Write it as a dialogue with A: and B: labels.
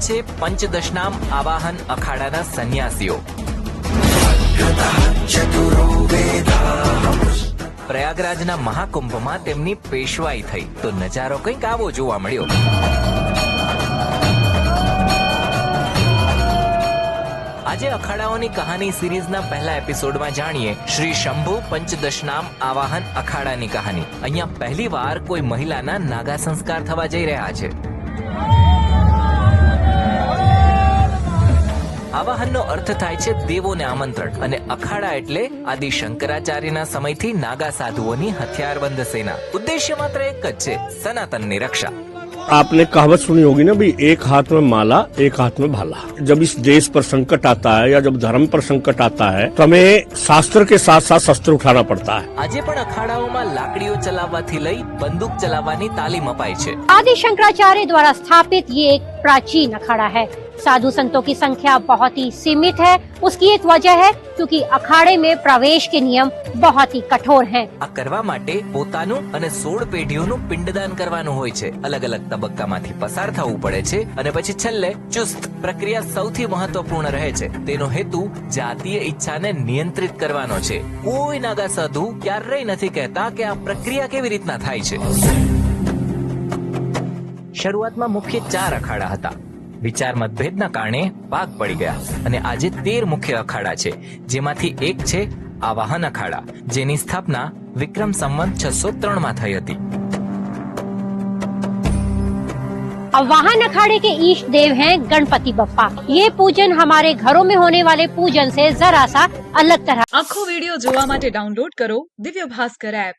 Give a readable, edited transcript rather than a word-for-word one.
A: છે પંચદશનામ આવાહન અખાડાના સંન્યાસીઓ. પ્રયાગરાજના મહાકુંભમાં તેમની પેશવાઈ થઈ તો નજારો કંઈક આવો જોવા મળ્યો. આજે અખાડાઓની કહાની સિરીઝના પહેલા એપિસોડમાં જાણીએ શ્રી શંભુ પંચદશનામ આવાહન અખાડાની કહાની. અહીંયા પહેલીવાર કોઈ મહિલાના નાગા સંસ્કાર થવા જઈ રહ્યા છે. આવાહનનો અર્થ થાય છે દેવોને આમંત્રણ અને અખાડા એટલે આદિ શંકરાચાર્યના સમયથી નાગા સાધુઓની હથિયારબંધ સેના. ઉદ્દેશ્ય માત્ર એક જ છે, સનાતનની રક્ષા.
B: आपने कहावत सुनी होगी ना भाई, एक हाथ में माला एक हाथ में भाला. जब इस देश पर संकट आता है या जब धर्म पर संकट आता है तो हमें शास्त्र के साथ साथ शस्त्र उठाना पड़ता है.
A: આજે પણ અખાડાઓમાં લાકડીઓ ચલાવવાથી લઈ બંદૂક ચલાવવાની તાલીમ અપાય છે.
C: आदि शंकराचार्य द्वारा स्थापित ये एक प्राचीन अखाड़ा है. साधु संतों की संख्या बहुत ही सीमित है. उसकी एक वजह है क्योंकि अखाड़े में प्रवेश के नियम बहुत ही कठोर हैं.
A: આ કરવા માટે પોતાનું અને 16 પેઢીઓનું પિંડદાન કરવાનું હોય છે. અલગ અલગ તબક્કામાંથી પસાર થવું પડે છે અને પછી છેલ્લે ચુસ્ત પ્રક્રિયા સૌથી મહત્વપૂર્ણ રહે છે. તેનો હેતુ જાતીય ઈચ્છાને નિયંત્રિત કરવાનો છે. કોઈ નાગા સાધુ ક્યારેય નથી કહેતા કે આ પ્રક્રિયા કેવી રીતના થાય છે. શરૂઆતમાં મુખ્ય 4 અખાડા હતા. વિચાર મતભેદના કારણે ભાગ પડી ગયા અને આજે 13 મુખ્ય અખાડા છે, જેમાંથી એક છે આવાહન અખાડા, જેની સ્થાપના વિક્રમ સંવત 603 માં થઈ હતી.
C: आवाहन अखाड़े के ईष्ट देव हैं गणपति बप्पा. ये पूजन हमारे घरों में होने वाले पूजन से जरा सा अलग तरह.
D: આખો વિડિયો જોવા માટે ડાઉનલોડ કરો દિવ્ય ભાસ્કર એપ.